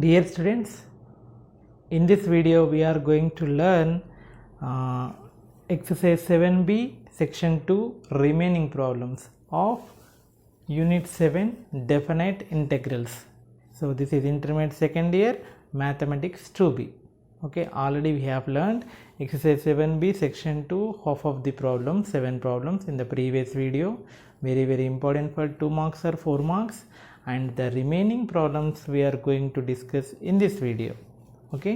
Dear students, in this video we are going to learn exercise 7b section 2 remaining problems of unit 7 definite integrals. So this is intermediate second year mathematics 2b. Okay, already we have learned exercise 7b section 2 half of the problems, 7 problems in the previous video. Very important for 2 marks or 4 marks, and the remaining problems we are going to discuss in this video. Okay,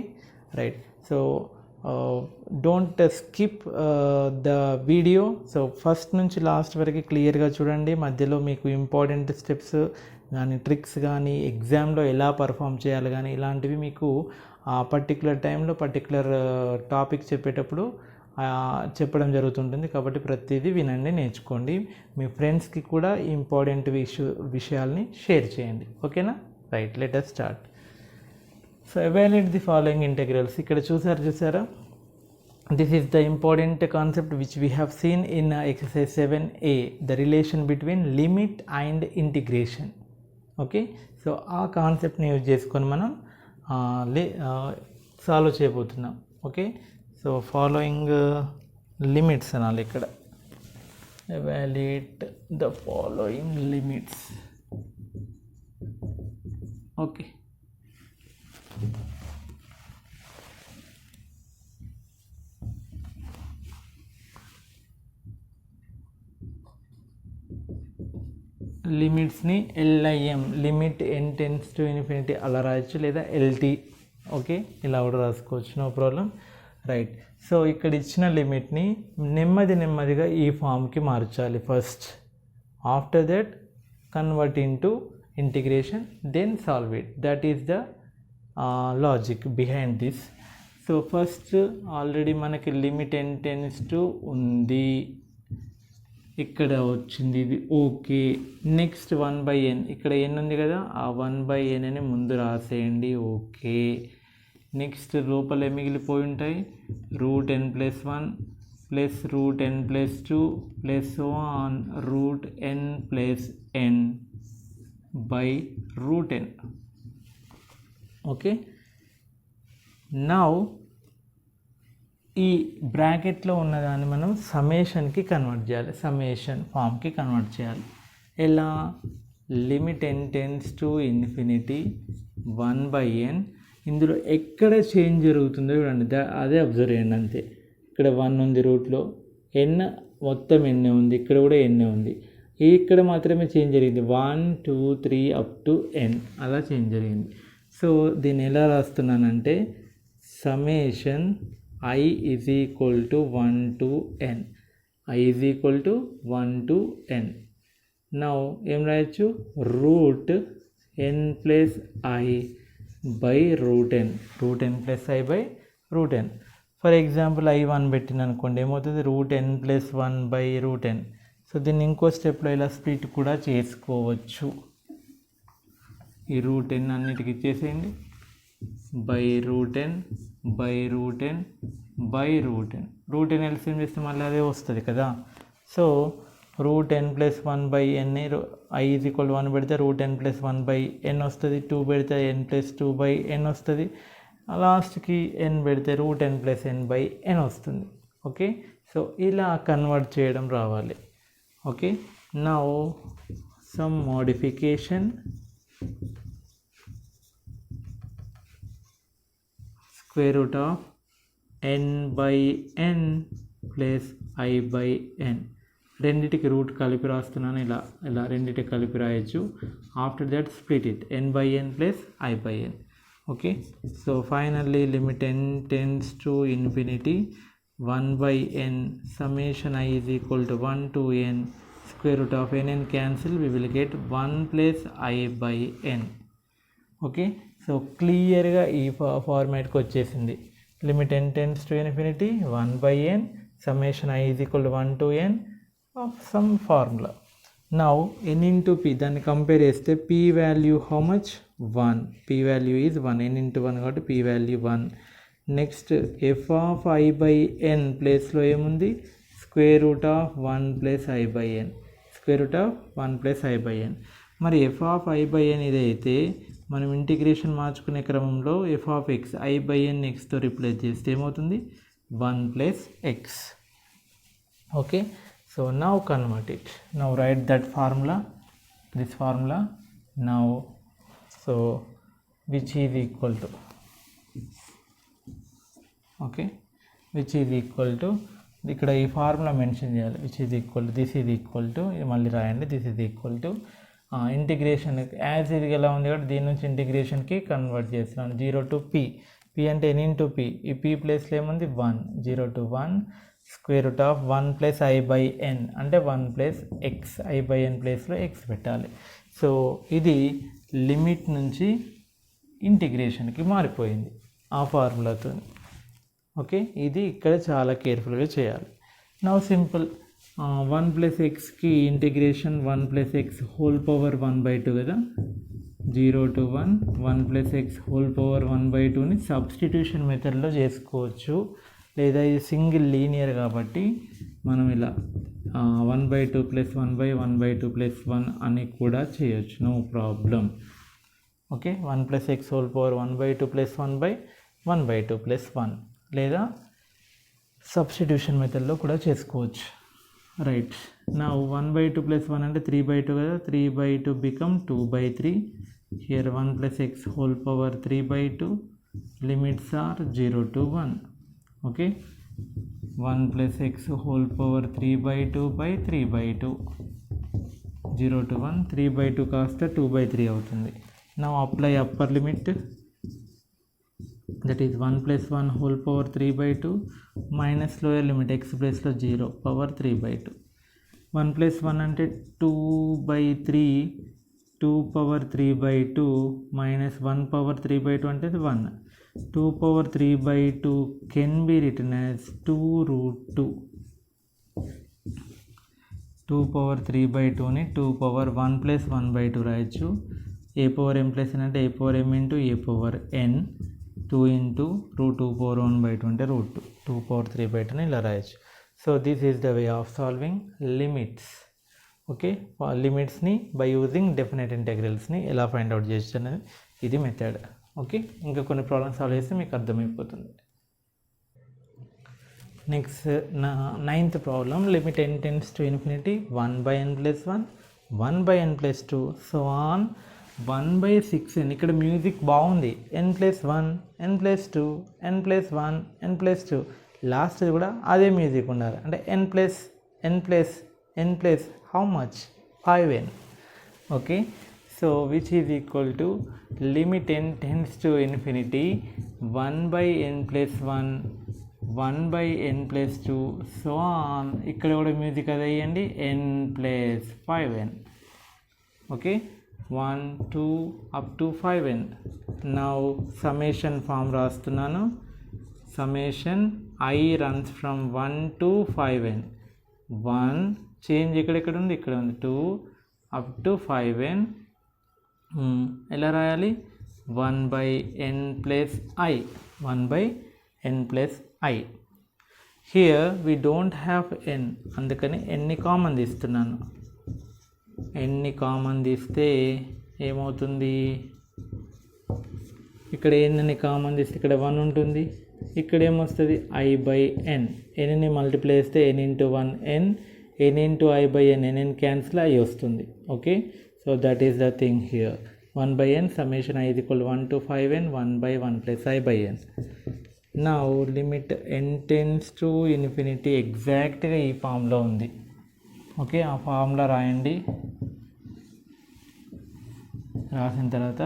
right. So don't skip the video. So first నుంచి last వరకు క్లియర్గా చూడండి. మధ్యలో మీకు important steps కానీ tricks కానీ ఎగ్జామ్లో ఎలా పర్ఫామ్ చేయాలి కానీ ఇలాంటివి మీకు ఆ పర్టికులర్ టైంలో పర్టికులర్ టాపిక్ చెప్పేటప్పుడు చెప్పడం జరుగుతుంటుంది. కాబట్టి ప్రతిదీ వినండి, నేర్చుకోండి, మీ ఫ్రెండ్స్కి కూడా ఇంపార్టెంట్ విషయాల్ని షేర్ చేయండి. ఓకేనా? Right, let us start. So evaluate the following integrals. ఇక్కడ చూసారా, this is the important concept which we have seen in exercise 7a, the relation between limit and integration. Okay, so ఆ కాన్సెప్ట్ని use చేసుకొని మనం solve చేయబోతున్నాం. Okay, so following limits అనాలి ఇక్కడ. Evaluate the following limits. Okay, లిమిట్స్ని LIM, limit n tends to infinity అలా రాయొచ్చు, లేదా LT. ఓకే, ఇలా కూడా రాసుకోవచ్చు, నో ప్రాబ్లం. రైట్, సో ఇక్కడ ఇచ్చిన లిమిట్ని నెమ్మదిగా ఈ ఫామ్కి మార్చాలి first. After that convert into integration, then solve it. That is the logic behind this. So first already మనకి లిమిట్ n టెన్స్ టు ఉంది, ఇక్కడ వచ్చింది ఇది. ఓకే, నెక్స్ట్ 1/n, ఇక్కడ n ఉంది కదా, ఆ 1/n అని ముందు రాసేయండి. ఓకే, నెక్స్ట్ లోపల మిగిలిపోయి ఉంటాయి √n + 1 plus √n + 2 plus so on √n + n by √n. Okay, now ఈ బ్రాకెట్లో ఉన్నదాన్ని మనం సమ్మేషన్కి కన్వర్ట్ చేయాలి, సమ్మేషన్ ఫామ్కి కన్వర్ట్ చేయాలి. ఎలా? Limit n tends to infinity 1/n. ఇందులో ఎక్కడ చేంజ్ జరుగుతుందో చూడండి, అదే అబ్జర్వ్ చేయండి అంతే. ఇక్కడ 1 ఉంది రూట్లో, n మొత్తం n ఉంది, ఇక్కడ కూడా n ఉంది. ఇక్కడ మాత్రమే చేంజ్ జరిగింది 1 2 3 అప్ టు n, అలా చేంజ్ జరిగింది. సో దీన్ని ఎలా రాస్తున్నానంటే summation I is equal to 1 to n. I is equal to 1 to n. Now ఏం రాయొచ్చు? √n plus I by √n. √n plus I by √n. For example I1 పెట్టిన అనుకోండి, ఏమవుతుంది? √n plus 1 by √n. So దీన్ని ఇంకో స్టెప్లో ఇలా split కూడా చేసుకోవచ్చు. ఈ √n అన్నిటికి ఇచ్చేసేయండి, by √n by √n by √n. √n LCM చేస్తే మళ్ళీ అదే వస్తుంది కదా. So √n + 1/n, I is equal to 1 పెడితే √n + 1/n వస్తుంది, 2 పెడితే n + 2/n వస్తుంది, లాస్ట్కి n పెడితే √n + n/n వస్తుంది. ఓకే, సో ఇలా కన్వర్ట్ చేయడం రావాలి. Okay, now some modification. Square root of n/n plus I/n. రెండిటికి రూట్ కలిపి రాస్తున్నాను, ఇలా రెండిటికి కలిపి రాయొచ్చు. After that split it, n/n plus I/n. Okay, so finally limit n tends to infinity 1/n summation I is equal to 1 to n, square root of n cancel, we will get 1 plus I/n. Okay, so క్లియర్గా ఈ ఫార్మాట్కి వచ్చేసింది. Limit n tends to infinity 1/n summation I is equal to 1 to n of some formula. Now n into p, దాన్ని compare చేస్తే p value how much? 1. p value is 1, n into 1 కాబట్టి p value 1. Next f/i/n ప్లేస్లో ఏముంది? √1 + I/n, √1 + I/n. మరి f/i/n ఇదైతే మనం integration మార్చుకునే క్రమంలో F of X I by N ఎక్స్తో రిప్లేస్ చేస్తే ఏమవుతుంది 1 plus X. Okay, so now convert it. Now write that formula, this formula now. So which is equal to, okay, which is equal to, ఇక్కడ ఈ formula mention చేయాలి. Which is equal to, this is equal to, ఇది మళ్ళీ రాయండి, this is equal to integration as ఇది ఎలా ఉంది కాబట్టి దీని నుంచి ఇంటిగ్రేషన్కి కన్వర్ట్ చేస్తున్నాను. 0 to p, p అంటే n ఇంటూ p, ఈ p ప్లేస్లో ఏముంది 1, 0 to 1 square root of 1 plus I by N అంటే 1 plus X, I by N ప్లేస్లో ఎక్స్ పెట్టాలి. సో ఇది లిమిట్ నుంచి ఇంటిగ్రేషన్కి మారిపోయింది ఆ ఫార్ములాతో. ఓకే, ఇది ఇక్కడ చాలా కేర్ఫుల్గా చేయాలి. నౌ సింపుల్, 1 ప్లస్ ఎక్స్కి integration 1 plus X whole power 1/2 కదా, 0 to 1 1 plus X whole power 1/2ని సబ్స్టిట్యూషన్ మెథడ్లో చేసుకోవచ్చు, లేదా ఇది సింగిల్ లీనియర్ కాబట్టి మనం ఇలా 1/2 ప్లస్ 1/1/2 ప్లస్ 1 అని కూడా చేయొచ్చు, no problem. Okay, 1 plus X whole power 1/2 plus 1/1/2 plus 1, లేదా సబ్స్టిట్యూషన్ మెథడ్లో కూడా చేసుకోవచ్చు. రైట్, నా 1/2 ప్లస్ 1 అంటే 3/2 కదా, 3/2 become 2/3. Here 1 plus X whole power 3/2, limits are 0 to 1. Okay, 1 plus X whole power 3/2 by 3/2, 0 to 1, 3/2 కాస్త 2/3 అవుతుంది. నా apply upper limit, that is 1 plus 1 whole power 3/2 minus lower limit x ప్లేస్లో 0 పవర్ 3/2. 1 ప్లస్ 1 అంటే 2/3, 2 power 3/2 minus 1 power 3/2 అంటే 1. 2 power 3/2 can be written as 2√2. 2 power 3/2ని 2 power 1 plus 1/2 రాయొచ్చు. A power M plus N అంటే A power M into A power N, 2 into √2 power 1/2 అంటే √2, 2 power 3/2ని ఇలా రాయొచ్చు. So this is the way of solving limits. Okay, లిమిట్స్ని by using definite ఇంటెగ్రల్స్ని ఎలా ఫైండ్ అవుట్ చేయొచ్చు అనేది ఇది మెథడ్. ఓకే, ఇంకా కొన్ని ప్రాబ్లమ్స్ సాల్వ్ చేస్తే మీకు అర్థమైపోతుంది. Next 9th problem, limit n tends to infinity 1/n plus 1, 1/n plus 2, so on 1/6n. ఇక్కడ మ్యూజిక్ బాగుంది, n+1, n+2, n+1, n+2, last కూడా అదే మ్యూజిక్ ఉండాలి. అంటే n+n+n+ how much 5n. Okay, so which is equal to limit n tends to infinity 1/n plus 1, 1/n plus 2, so on. ఇక్కడ కూడా music అదే ఇవ్వండి, n+5n. Okay, 1 2 up to 5n. Now summation form రాస్తున్నాను. Summation I runs from 1 to 5n. 1 change ఇక్కడ ఉంది, ఇక్కడ ఉంది, 2 up to 5n. ఎలా రాయాలి, 1/n plus I, 1/n plus I. Here we don't have n, అందుకని n కామన్ తీస్తున్నాను. ఎన్ని కామన్ తీస్తే ఏమవుతుంది, ఇక్కడ ఎన్ని కామన్ తీస్తే ఇక్కడ 1 ఉంటుంది, ఇక్కడ ఏమొస్తుంది I/n. ఎన్ని మల్టిప్లై చేస్తే n into 1 n, n into I/n, n cancel అయ్యి వస్తుంది. Okay, so that is the thing here. 1/n summation I is equal 1 to 5n, 1/1 plus I/n. Now limit n tends to infinity ఎగ్జాక్ట్గా ఈ ఫామ్లో ఉంది. Okay, ఆ formula రాయండి. రాసిన తర్వాత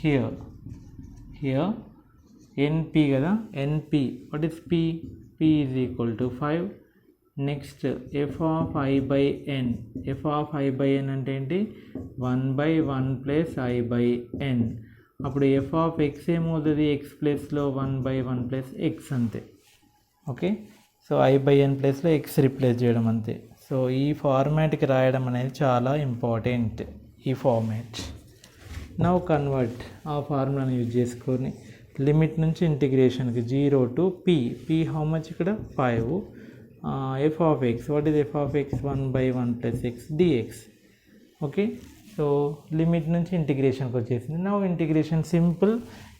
హియర్ ఎన్పి కదా, NP what is P, P is equal to 5. Next F of I/n, F of I/n అంటే ఏంటి, 1/1 ప్లస్ I/n. అప్పుడు ఎఫ్ ఆఫ్ ఎక్స్ ఏమవుతుంది, ఎక్స్ ప్లేస్లో 1/1 ప్లస్ ఎక్స్ అంతే. ఓకే, సో I/n ప్లేస్లో ఎక్స్ రిప్లేస్ చేయడం అంతే. సో ఈ ఫార్మాట్కి రాయడం అనేది చాలా ఇంపార్టెంట్, ఈ ఫార్మాట్. నౌ కన్వర్ట్, ఆ ఫార్ములాని యూజ్ చేసుకొని లిమిట్ నుంచి ఇంటిగ్రేషన్కి 0 to p, p how much ఇక్కడ 5, F of X, what is F of X, 1/1 plus X dx. Okay, so limit నుంచి ఇంటిగ్రేషన్కి వచ్చేసింది. Now integration simple,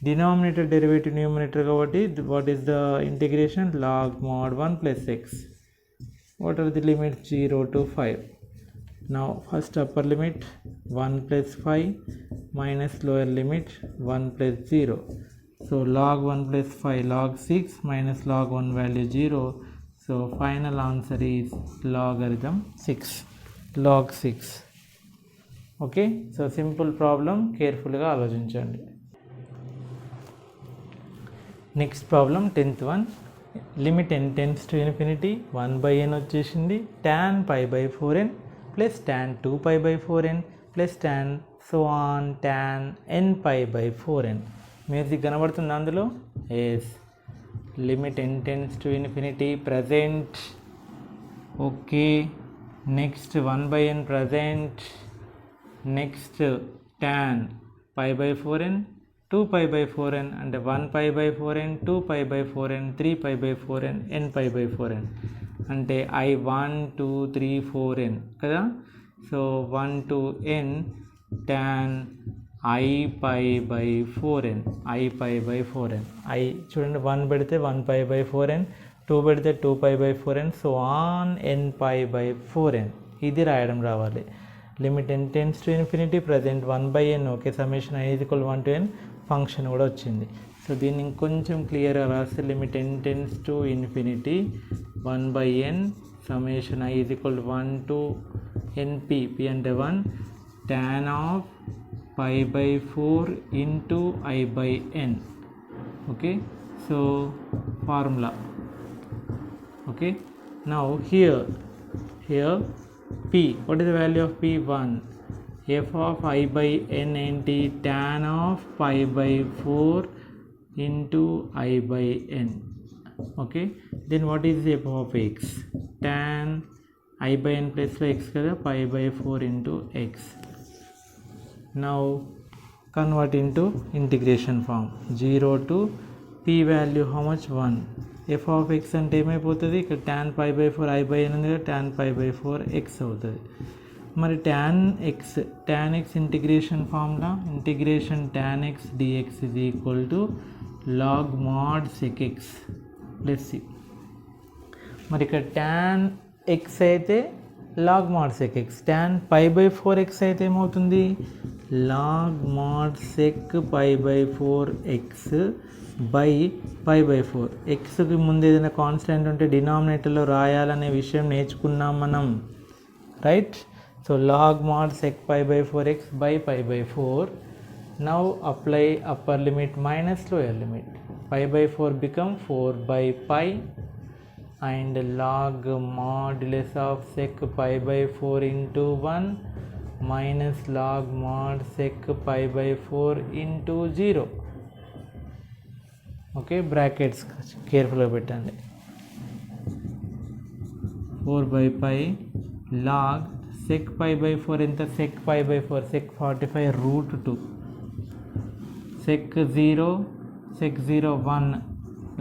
denominator derivative numerator కాబట్టి what is the integration, log mod 1 plus x. What are the limits? 0 to 5. Now first upper limit 1 plus 5 minus lower limit 1 plus 0. So log 1 plus 5 log 6 minus log 1 value 0. So final answer is logarithm 6, log 6. Okay, so simple problem, కేర్ఫుల్గా ఆలోచించండి. Next problem 10th one. Limit n tends to infinity 1/n వచ్చేసింది, tan π/4n plus tan 2π/4n plus tan so on tan nπ/4n. Music కనబడుతుంది అందులో? Yes. Limit n tends to infinity present. Okay, next 1/n present, next tan π/4n 2π/4n అంటే 1π/4n 2π/4n 3π/4n nπ/4n అంటే i 1 2 3 4n కదా. So 1 to n tan i π/4n, i π/4n. i చూడండి, 1 పెడితే 1π/4n, 2 పెడితే 2π/4n, so on nπ/4n. ఇది రాయడం రావాలి. Limit n tends to infinity present 1/n. Okay, summation i = 1 to n function కూడా వచ్చింది. సో దీన్ని ఇంకొంచెం క్లియర్గా రాస్తే limit n tends to infinity 1/n summation i = 1 to np, p అంటే 1, tan of π/4 into i/n. Okay, so formula. Okay, now here p, what is the value of p? 1. f of i/n ఏంటి? tan of π/4 into i/n. okay, then what is the f of x? tan i/n plus x కదా, π/4 into x. now convert into integration form. 0 to p value how much? 1. f of x అంటే ఏమైపోతుంది? ఇక్కడ tan π/4 i/n ఉంది కదా, tan π/4 x అవుతుంది. మరి tan x integration formula, integration tan x dx is equal to log mod sec x plus c. మరి ఇక్కడ tan x అయితే log mod sec x, tan π/4 x అయితే ఏమవుతుంది? log mod sec π/4 x బై π/4. ఎక్స్కి ముందు ఏదైనా కాన్స్టెంట్ ఉంటే డినామినేటర్లో రాయాలనే విషయం నేర్చుకున్నాం మనం, right? So log mod sec π/4 x by π/4. now apply upper limit minus lower limit. π/4 become 4/pi and log modulus of sec π/4 into 1 minus log mod sec π/4 into 0. Okay, brackets కేర్ఫుల్గా పెట్టండి. 4/pi log sec π/4 ఎంత? sec π/4 sec 45√2, sec 0 1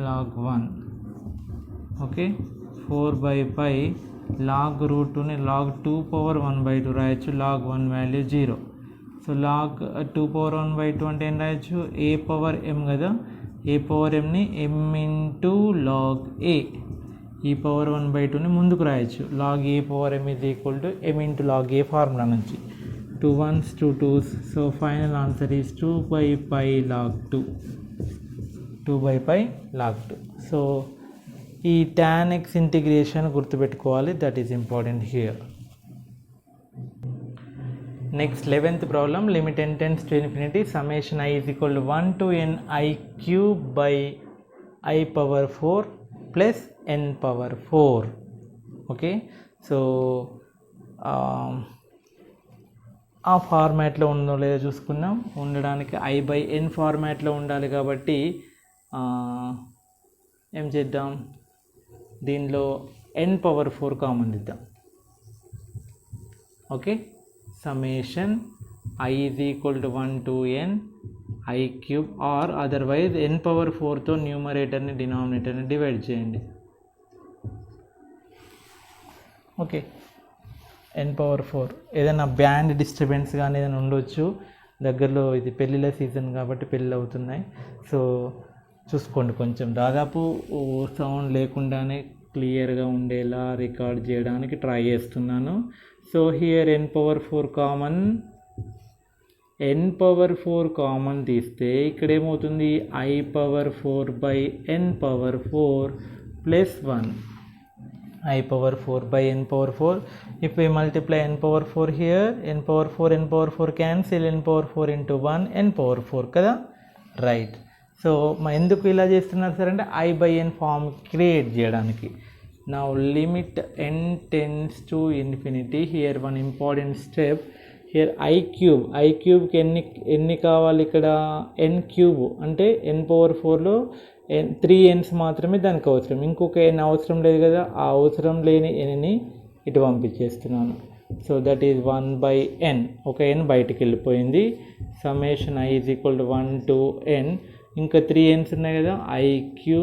log 1. Okay, 4/pi log √2ని log 2^1/2 రాయొచ్చు, log 1 value 0. So log 2^1/2 అంటే ఏం రాయొచ్చు? a power m కదా, a power mని m ఇంటూ log a, ఈ పవర్ 1/2ని ముందుకు రాయొచ్చు. log a power m is equal to m into log a formula నుంచి. 2 1s 2 2s, so final answer is 2/pi log 2, 2/pi log 2. So ఈ tan x ఇంటిగ్రేషన్ గుర్తుపెట్టుకోవాలి, that is important here. Next 11th problem. Limit n tends to infinity summation i is equal to 1 to n i cube by i power 4 plus n power 4. Okay, so ఆ ఫార్మాట్లో ఉందో లేదో చూసుకుందాం. ఉండడానికి i/n ఫార్మాట్లో ఉండాలి కాబట్టి ఏం చేద్దాం, దీనిలో n పవర్ 4 కామన్ ఇద్దాం. Okay, summation I is equal to 1 to n I cube, or otherwise n power 4తో న్యూమరేటర్ని డినామినేటర్ని డివైడ్ చేయండి. Okay, n⁴. ఏదైనా బ్యాండ్ డిస్టర్బెన్స్ కానీ ఏదైనా ఉండొచ్చు దగ్గరలో, ఇది పెళ్ళిళ్ళ సీజన్ కాబట్టి పెళ్ళి అవుతున్నాయి. సో చూసుకోండి, కొంచెం దాదాపు సౌండ్ లేకుండానే క్లియర్గా ఉండేలా రికార్డ్ చేయడానికి ట్రై చేస్తున్నాను. So here n⁴ common, n⁴ common తీస్తే ఇక్కడ ఏమవుతుంది, i⁴/n⁴ plus 1, i⁴/n⁴. If we multiply n⁴ here, n⁴ cancel, n⁴ into 1 n⁴ కదా, రైట్. సో ఎందుకు ఇలా చేస్తున్నారు సార్ అంటే i/n ఫామ్ క్రియేట్ చేయడానికి. Now limit n tends to infinity. Here one important step, here i క్యూబ్కి ఎన్ని కావాలి ఇక్కడ, n³ అంటే n⁴లో 3 n's మాత్రమే దానికి అవసరం, ఇంకొక n అవసరం లేదు కదా. ఆ అవసరం లేని nని ఇటు పంపించేస్తున్నాను. సో దట్ ఈజ్ 1/n, ఒక n బయటికి వెళ్ళిపోయింది. సమ్మేషన్ i = 1 to n, ఇంకా 3 n's ఉన్నాయి కదా, i³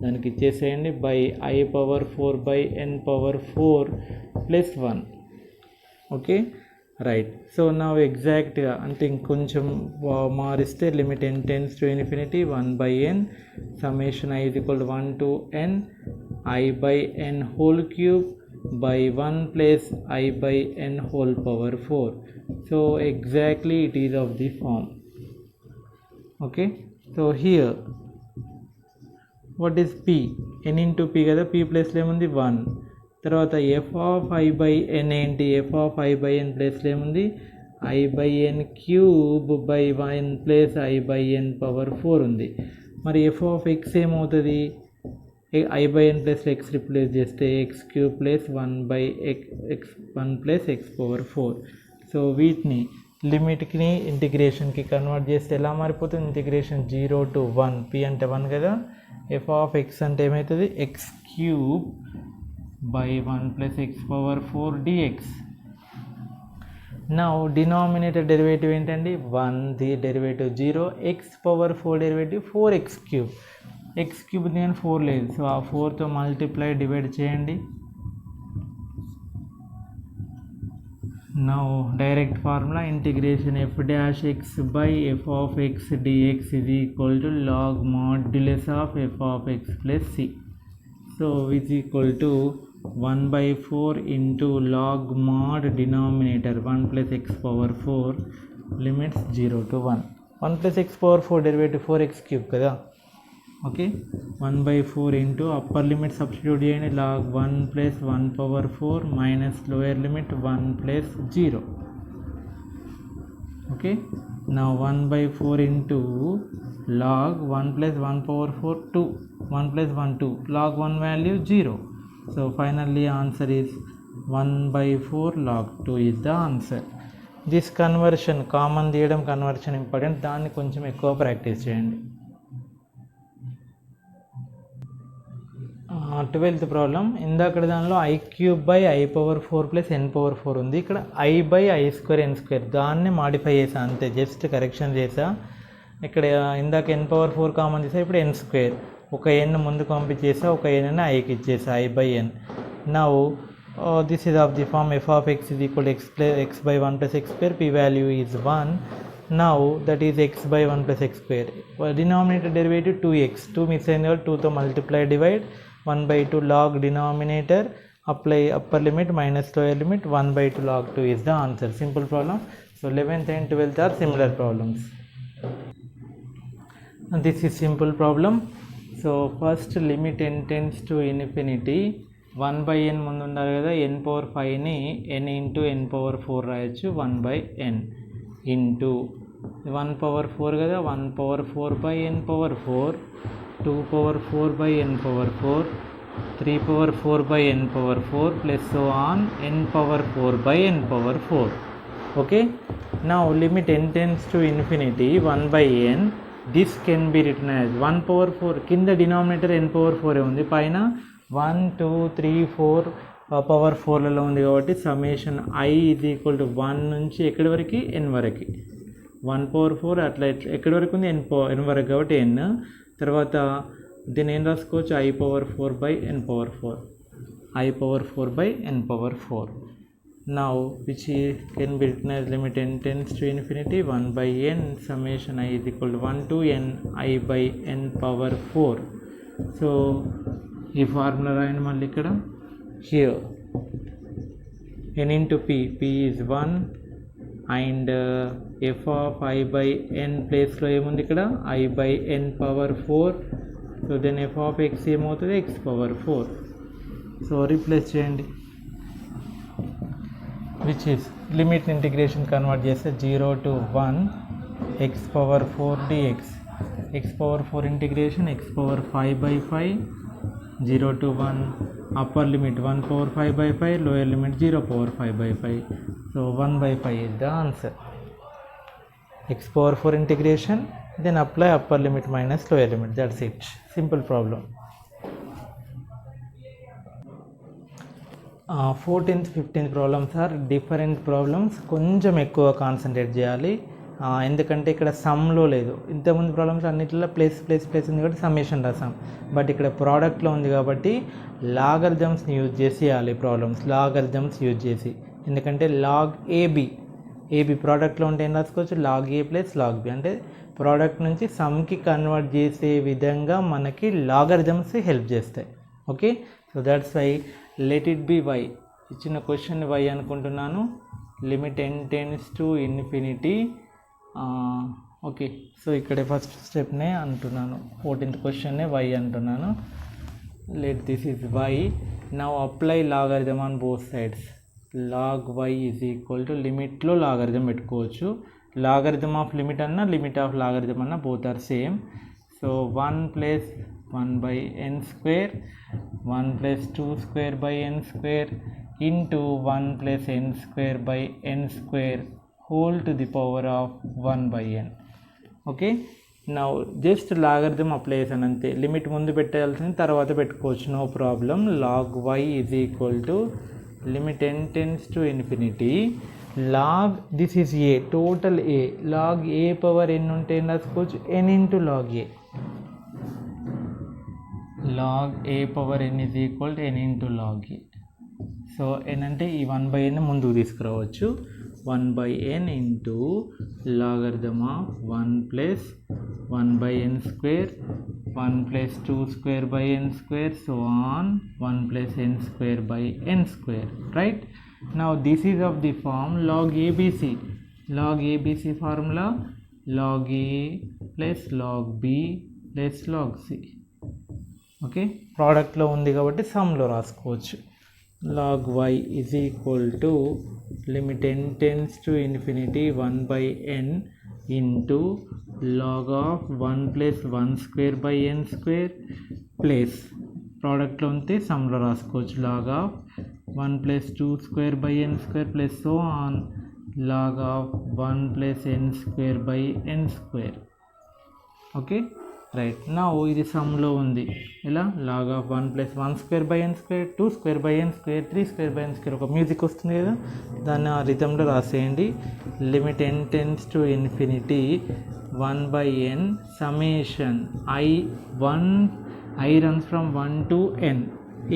దానికి ఇచ్చేసేయండి, by i⁴/n⁴ plus 1. Okay, right. So నా ఎగ్జాక్ట్గా అంటే ఇంకొంచెం మారిస్తే limit n tends to infinity 1/n, summation i = 1 to n, i/n³ by 1 plus i/n⁴. So exactly it is of the form. Okay, so here what is p, n into p కదా, p ప్లేస్లో ఏముంది 1. తర్వాత f(i/n) ఏంటి, f(i/n) ప్లేస్లో ఏముంది i/n³/1 plus i/n⁴ ఉంది. మరి f(x) ఏమవుతుంది, i/n ప్లస్ x రిప్లేస్ చేస్తే x³ plus 1 plus x⁴. So వీటిని లిమిట్కి ఇంటిగ్రేషన్కి కన్వర్ట్ చేస్తే ఎలా మారిపోతుంది, ఇంటిగ్రేషన్ 0 to 1, p అంటే 1 కదా, f(x) అంటే ఏమవుతుంది x³/1 plus x⁴ dx. Now denominator derivative ఏంటండి 1, the derivative 0, x⁴ derivative 4x³. x³ నేను 4 లేదు, సో ఆ 4తో మల్టిప్లై డివైడ్ చేయండి. Now direct formula, integration f'(x/f(x) dx is equal to log modulus of f(x) plus c. So is equal to 1/4 into log mod denominator 1 plus x⁴, limits 0 to 1. 1 plus x⁴ derivative 4x³ కదా. Okay, 1/4 into upper limit substitute చేయండి, log 1 plus 1/4 minus lower limit 1 plus 0. Okay, నా 1/4 into log 1 plus 1/4 2, 1 plus 1 2, log 1 value 0. So finally answer is 1/4 log 2 is the answer. This conversion, common తీయడం conversion important, దాన్ని కొంచెం ఎక్కువ practice చేయండి. 12th problem, ఇందాక దానిలో i³/i⁴ plus n⁴ ఉంది, ఇక్కడ i/i²n², దాన్ని మాడిఫై చేసా అంతే, జస్ట్ కరెక్షన్ చేసా. ఇక్కడ ఇందాక n⁴ కామన్ చేసా, ఇప్పుడు n², ఒక n ముందుకు పంపించేసా, ఒక n iకి ఇచ్చేసా, i/n. Now this is of the form f(x) = x/1 plus x², p value is 1. Now that is x/1 plus x². Denominator derivative 2x, 2 miss అయింది కాబట్టి 2తో multiply divide, 1/2 log denominator, apply upper limit minus lower limit, 1/2 log 2 is the answer. Simple problem. So 11th and 12th are similar problems. And this is simple problem. So first limit n tends to infinity, 1/n ముందు ఉండాలి కదా, n⁴ని n into n⁴ రాయొచ్చు, 1/n into 1/4 కదా, 1/4/n⁴, 2/4/n⁴, 3/4/n⁴, plus so on n⁴/n⁴. Okay, now limit n tends to infinity 1/n, this can be written as 1/4, కింద denominator n⁴ ఉంది, పైన 1 2 3 4 power 4లలో ఉంది కాబట్టి సమ్మేషన్ i = 1 నుంచి ఎక్కడి వరకు n వరకు, 1/4 అట్లా ఎక్కడి వరకు ఉంది n వరకు కాబట్టి n. తర్వాత దీన్ని ఏం రాసుకోవచ్చు, i⁴/n⁴. I power 4 by n power 4. Now which can be written as limit n tends to infinity 1 by n summation I is equal to 1 to n I by n power 4. So ఈ formula రాయండి మళ్ళీ ఇక్కడ. Here n into p is 1 and f of I by n ప్లేస్లో ఏముంది ఇక్కడ I by n పవర్ 4. So then f of x ఏమవుతుంది x power 4. So replace చేయండి, which is limit integration convert చేస్తే 0 to 1 x power 4 dx, x power 4 integration x power 5 by 5, 0 to 1 upper limit 1 power 5 by 5, lower limit 0 power 5 by 5. So 1 by 5 is the answer. X power 4 integration, then apply upper limit minus lower limit. That's it. Simple problem. 14th 15th problems are different problems. కొంచెం ఎక్కువ concentrate చేయాలి, ఎందుకంటే ఇక్కడ సమ్లో లేదు. ఇంతకుముందు problems అన్నింటిలో place ఉంది కాబట్టి సమ్మేషన్ రాసాం, బట్ ఇక్కడ ప్రోడక్ట్లో ఉంది కాబట్టి లాగరిథమ్స్ని యూజ్ చేసి చేయాలి ప్రాబ్లమ్స్. లాగరిథమ్స్ యూజ్ చేసి, ఎందుకంటే లాగ్ ఏబి ప్రోడక్ట్లో ఉంటే ఏం రాసుకోవచ్చు, log A plus log B, అంటే ప్రోడక్ట్ నుంచి సమ్కి కన్వర్ట్ చేసే విధంగా మనకి లాగరిథమ్స్ హెల్ప్ చేస్తాయి. Okay, so that's why let it be Y. ఇచ్చిన క్వశ్చన్ వై అనుకుంటున్నాను. Limit n tends to infinity. Okay, so ఇక్కడ ఫస్ట్ స్టెప్నే అంటున్నాను, 14th క్వశ్చన్నే వై అంటున్నాను. Let this is Y. Now apply logarithm on both sides. Log why is equal to లిమిట్లో logarithm పెట్టుకోవచ్చు. Logarithm of limit అన్నా limit of logarithm అన్నా both are same. So 1 plus 1 by n square, 1 plus 2 square by n square into 1 plus n square by n square whole to the power of 1 by n. Okay, నా just logarithm apply చేశాను అంతే. లిమిట్ ముందు పెట్టాల్సింది తర్వాత పెట్టుకోవచ్చు, no problem. Log why is equal to limit n tends to infinity log, this is A, total A, log A power n ఉంటే ఏం రాసుకోవచ్చు, n into log A. Log A power n is equal to n into log A. So n అంటే ఈ 1 by n ముందుకు తీసుకురావచ్చు. 1 by n ఇంటూ logarithm of 1 plus 1 by n square, 1 plus 2 square by n square, so on 1 plus n square by n square. Right, now this is of the form log A B C. Log A B C formula log A plus log B plus log C. Okay, ప్రోడక్ట్లో ఉంది కాబట్టి సమ్లో రాసుకోవచ్చు. Log why is equal to limit n tends to infinity 1 by n into log of 1 plus 1 square by n square plus ప్రోడక్ట్లో ఉంటే సమ్లో రాసుకోవచ్చు. Log of 1 plus 2 square by n square plus so on log of 1 plus n square by n square. Okay, right, నా ఇది సమ్లో ఉంది. ఇలా log of 1 plus 1 square by n square, 2 square by n square, 3 square by n square, ఒక music వస్తుంది కదా, దాన్ని ఆ రిథంలో రాసేయండి. Limit n tends to infinity 1 by n summation I runs from 1 to n.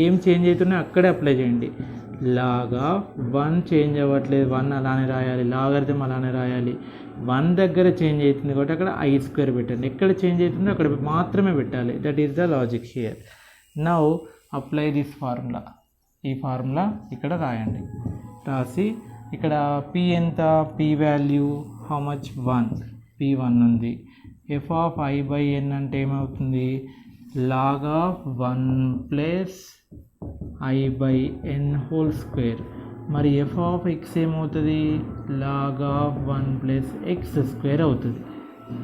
ఏం చేంజ్ అవుతున్నాయో అక్కడే అప్లై చేయండి. లాగ్ ఆఫ్ 1 చేంజ్ అవ్వట్లేదు, 1 అలానే రాయాలి. లాగరిథమ్ అలానే రాయాలి. 1 దగ్గర చేంజ్ అవుతుంది కాబట్టి అక్కడ I స్క్వేర్ పెట్టండి. ఎక్కడ చేంజ్ అవుతుందో అక్కడ మాత్రమే పెట్టాలి. That is the logic here. Now apply this formula. ఈ ఫార్ములా ఇక్కడ రాయండి. రాసి ఇక్కడ p ఎంత, p value how much, 1, p1 ఉంది. f of I by n అంటే ఏమవుతుంది, log of 1 plus I by n whole square. మరి f ఆఫ్ x ఏమవుతుంది, log of 1 plus x square అవుతుంది.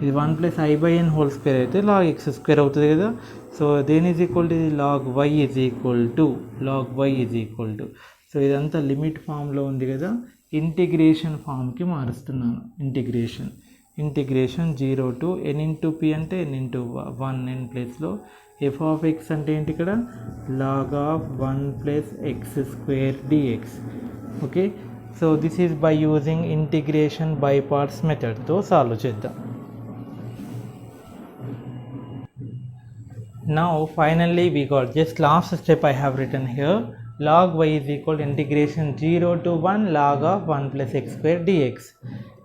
ఇది 1 plus I by n whole square అయితే log x square అవుతుంది కదా. So then is equal to log y is equal to, log y is equal to. So ఇదంతా limit ఫామ్లో ఉంది కదా, integration ఫామ్కి మారుస్తున్నాను. Integration 0 to n into p అంటే n ఇంటూ 1 n ప్లేస్లో. f ఆఫ్ x అంటే ఏంటి ఇక్కడ, log of 1 plus x square dx. Okay, so this is by using integration by parts మెథడ్తో సాల్వ్ చేద్దాం. Now finally we got just last step I have written here. log y is equal to integration 0 to 1 log of 1 plus x square dx.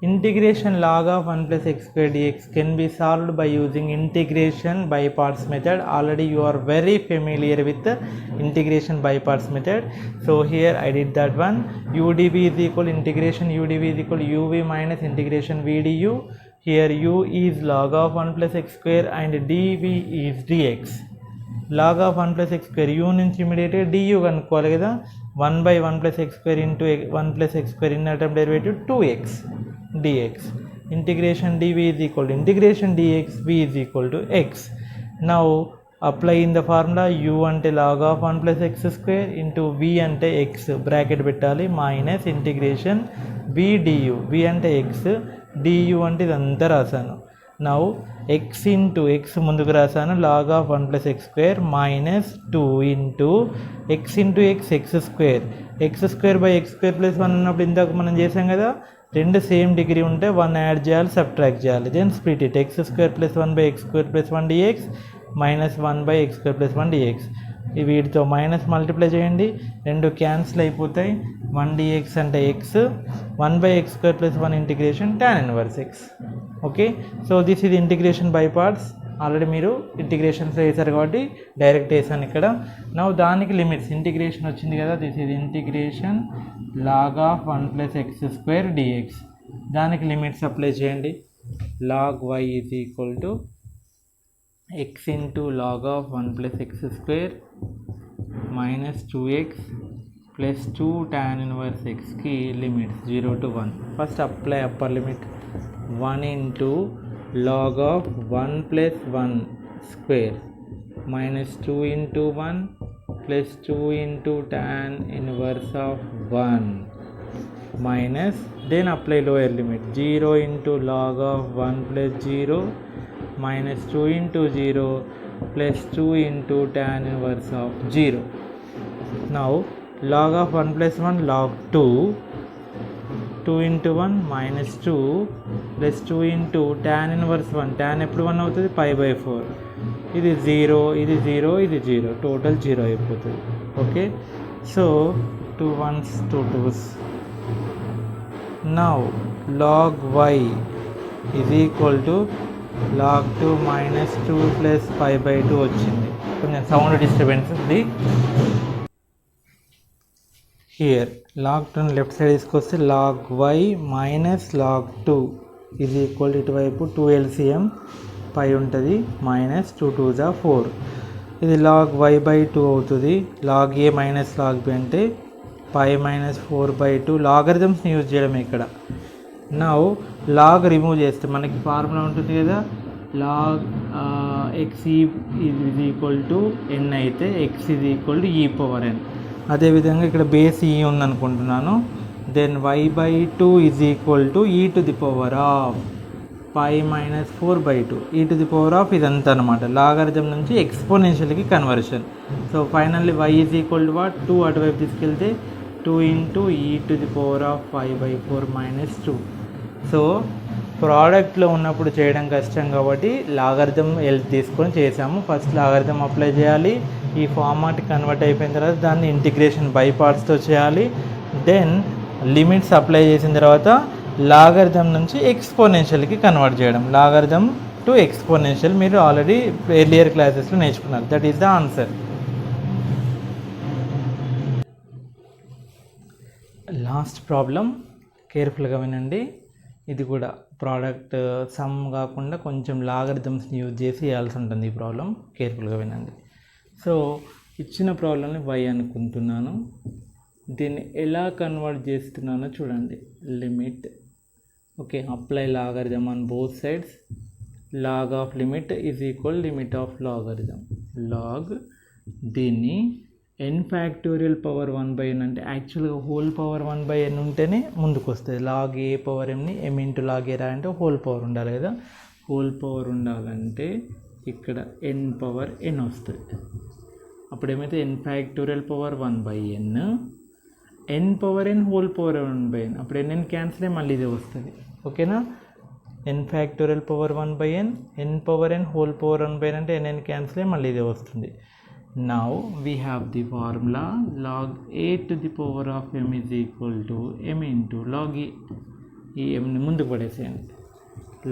Integration log of 1 plus x square dx can be solved by using integration by parts method. Already you are very familiar with the integration by parts method. So here I did that one. udv is equal integration udv is equal to uv minus integration v du. Here u is log of 1 plus x square and dv is dx. log of 1 plus x square u నుంచి ఇమీడియట్గా du కనుక్కోవాలి కదా. 1 by 1 plus x square into 1 plus x square inner term derivative 2x dx. integration dv is equal to integration dx v is equal to x. now apply in the formula u అంటే log of 1 plus x square into v అంటే x bracket పెట్టాలి minus integration v du v అంటే x du అంటే ఇదంతా రాశాను. Now x into x ముందుకు రాశాను log of 1 plus x square minus 2 into x into x square x square by x square plus 1 ఉన్నప్పుడు ఇందాక మనం చేసాం కదా, రెండు సేమ్ డిగ్రీ ఉంటే 1 యాడ్ చేయాలి, సబ్ట్రాక్ట్ చేయాలి. Then split it x square plus 1 by x square plus 1 dx minus 1 by x square plus 1 dx. వీటితో మైనస్ మల్టిప్లై చేయండి, రెండు క్యాన్సిల్ అయిపోతాయి. 1 dx అంటే x, 1 by x square plus 1 integration tan inverse x. Okay, so this ఇది integration by parts. Already మీరు integrations వేసారు కాబట్టి direct వేసాను ఇక్కడ. నౌ దానికి లిమిట్స్ ఇంటిగ్రేషన్ వచ్చింది కదా, దిస్ ఇది integration log of 1 plus x square dx. దానికి లిమిట్స్ అప్లై చేయండి. Log y is equal to x into log of 1 plus x square minus 2x plus 2 tan inverse xకి limits 0 to 1. First apply upper limit 1 into log of 1 plus 1 square minus 2 into 1 plus 2 into tan inverse of 1 minus, then apply lower limit 0 into log of 1 plus 0 minus 2 into 0 plus 2 into tan inverse of 0. Now log of 1 plus 1 log 2 2 into 1 minus 2 plus 2 into tan inverse 1. tan ఎప్పుడు 1 అవుతుంది, pi by 4. ఇది 0, ఇది 0, ఇది 0, total 0 అయిపోతుంది. Okay, so 2 1s 2 2s. Now log y is equal to log 2 minus 2 plus pi by 2 వచ్చింది. కొంచెం sound disturbance ఉంది. Here log 2 left side తీసుకొస్తే log y మైనస్ log 2 ఇది ఈక్వల్ ఇటువైపు 2 LCM పై ఉంటుంది మైనస్ 2 2s 4. ఇది log y బై 2 అవుతుంది. log a minus log b అంటే పై మైనస్ 4 బై 2. లాగరిథమ్స్ని యూజ్ చేయడం ఇక్కడ. నౌ లాగ్ రిమూవ్ చేస్తే మనకి ఫార్ములా ఉంటుంది కదా, log x is equal to n అయితే x is equal to e power n. అదేవిధంగా ఇక్కడ బేస్ ఈ ఉందనుకుంటున్నాను. Then y by 2 is equal to e to the power of pi minus 4 by 2. E to the power of ఇదంతా అనమాట logarithm నుంచి ఎక్స్పోనెన్షియల్కి conversion. So finally y is equal to what, 2 అటువైపు తీసుకెళ్తే 2 into e to the power of 5 by 4 minus 2. So ప్రోడక్ట్లో ఉన్నప్పుడు చేయడం కష్టం కాబట్టి లాగరిథం హెల్ప్ తీసుకొని చేసాము. ఫస్ట్ లాగరిథం అప్లై చేయాలి, ఈ ఫార్మాట్ కన్వర్ట్ అయిపోయిన తర్వాత దాన్ని ఇంటిగ్రేషన్ బై పార్ట్స్తో చేయాలి. దెన్ లిమిట్స్ అప్లై చేసిన తర్వాత లాగరిథం నుంచి ఎక్స్పోనెన్షియల్కి కన్వర్ట్ చేయడం. లాగరిథం టు ఎక్స్పోనెన్షియల్ మీరు ఆల్రెడీ ఎర్లియర్ క్లాసెస్లో నేర్చుకున్నారు. That is the answer. Last problem కేర్ఫుల్గా వినండి. ఇది కూడా ప్రోడక్ట్ సమ్ కాకుండా కొంచెం లాగరిథమ్స్ని యూజ్ చేసి చేయాల్సి ఉంటుంది ఈ ప్రాబ్లం. కేర్ఫుల్గా వినండి. సో ఇచ్చిన ప్రాబ్లమ్ని y అనుకుంటున్నాను, దీన్ని ఎలా కన్వర్ట్ చేస్తున్నానో చూడండి. Limit okay, apply logarithm on both sides. Log of limit is equal limit of logarithm. Log దీన్ని n ఫ్యాక్టోరియల్ పవర్ 1/n అంటే యాక్చువల్గా హోల్ పవర్ 1/n ఉంటేనే ముందుకు వస్తుంది. లాగ్ ఏ పవర్ ఎంని m ఇంటూ లాగ్ ఏ అంటే హోల్ పవర్ ఉండాలి కదా. హోల్ పవర్ ఉండాలంటే ఇక్కడ n పవర్ n వస్తుంది. అప్పుడు ఏమైతే n factorial power 1/n, n power n whole power 1/n. అప్పుడు n క్యాన్సిల్ అయ్యి మళ్ళీ ఇదే వస్తుంది. ఓకేనా, n factorial power 1/n, n power n whole power 1/n అంటే n క్యాన్సిల్ అయ్యి మళ్ళీ ఇదే వస్తుంది. Now we have the formula log a to the power of m is equal to m into log e. ఈ mని ముందుకు పడేసేయండి.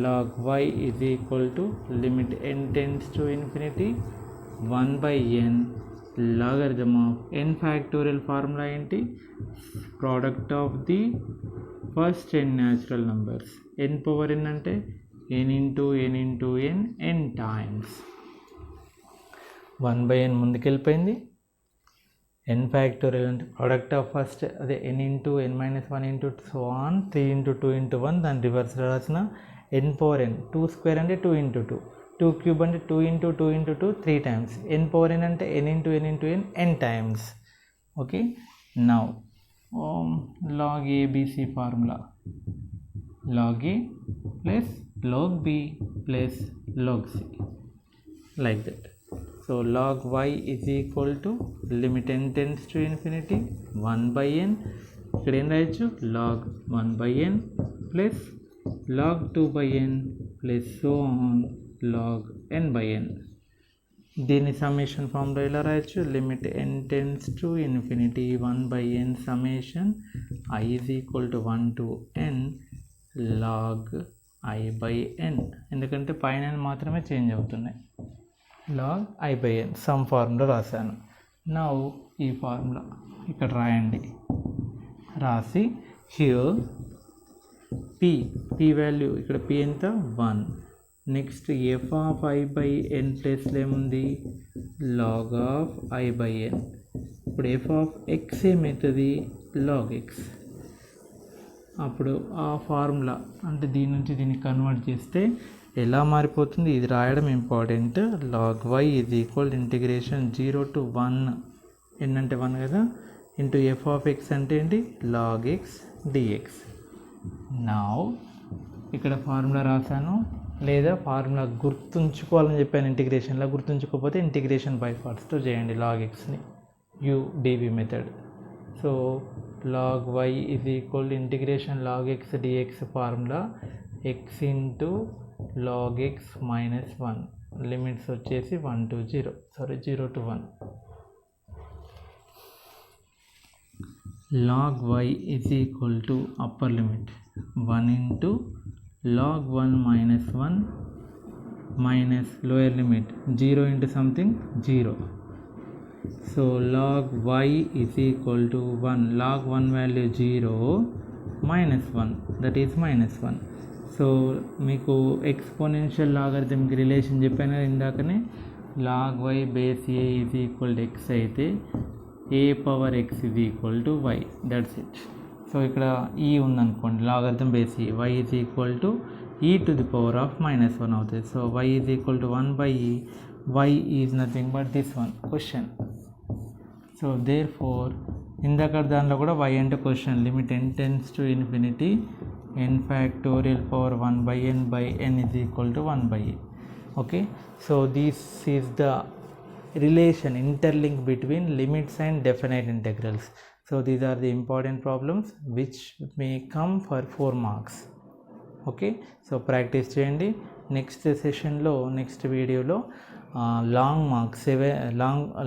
log y is equal to limit n tends to infinity 1 by n logarithm of n factorial formula ఏంటి, product of the first n natural numbers. n power n అంటే n into n into n n times 1 by n ముందుకెళ్ళిపోయింది. n factorial అంటే product of first అదే n into n minus 1 into so on 3 into 2 into 1 దాని reverse రాసిన n power n 2 square అంటే 2 into 2 2 cube అంటే 2 into 2 into 2 3 times n power n అంటే n into n into n n times. Okay, now log ABC formula log A plus log B plus log C like that. So log y is equal to limit n tends to infinity 1 by n, ఇక్కడ ఏం రాయొచ్చు log 1 by n plus log 2 by n plus so on log n by n. దీని summation ఫామ్లో ఇలా రాయొచ్చు limit n tends to infinity 1 by n summation I is equal to 1 to n log I by n, ఎందుకంటే పైన మాత్రమే change అవుతున్నాయి. log I by n some formula రాశాను. Now ఈ ఫార్ములా ఇక్కడ రాయండి, రాసి హియర్ p వాల్యూ ఇక్కడ p ఎంత 1. Next f of I by n ప్లేస్లో ఏముంది log of I by n. ఇప్పుడు f ఆఫ్ x ఏమవుతుంది log x. అప్పుడు ఆ ఫార్ములా అంటే దీని నుంచి దీన్ని కన్వర్ట్ చేస్తే ఎలా మారిపోతుంది, ఇది రాయడం important. log y is equal integration 0 to 1 n అంటే 1 కదా ఇంటూ f ఆఫ్ x అంటే ఏంటి log x dx. నౌ ఇక్కడ ఫార్ములా రాశాను, లేదా ఫార్ములా గుర్తుంచుకోవాలని చెప్పాను ఇంటిగ్రేషన్లో, గుర్తుంచుకోకపోతే ఇంటిగ్రేషన్ బై పార్ట్స్తో చేయండి log xని udv method. So log y is equal integration log x dx formula x into log x minus 1 limits వచ్చేసి 1 to 0 0 to 1. log y is equal to upper limit 1 into log 1 minus 1 minus lower limit 0 into something 0. So log y is equal to 1, log 1 value 0 minus 1 that is minus 1. So మీకు exponential logarithmic relation చెప్పాను ఇందాకనే, log y base a is equal to x అయితే a power x is equal to y, that's it. So ఇక్కడ ఈ ఉందనుకోండి logarithm base e, y is equal to e to the power of minus 1 అవుతుంది. So y is equal to 1 by e, y is nothing but this one question. So therefore ఇందాక దానిలో కూడా y అంటే question limit n tends to infinity n factorial power 1 by n is equal to 1 by e. Okay, so this is the relation interlink between limits and definite integrals. So these are the important problems which may come for 4 marks. Okay, so practice చేయండి. Next సెషన్లో next వీడియోలో long marks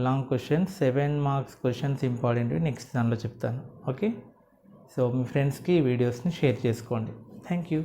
long questions 7 marks questions important next దానిలో చెప్తాను. Okay, so మీ ఫ్రెండ్స్కి ఈ వీడియోస్ని share చేసుకోండి. Thank you.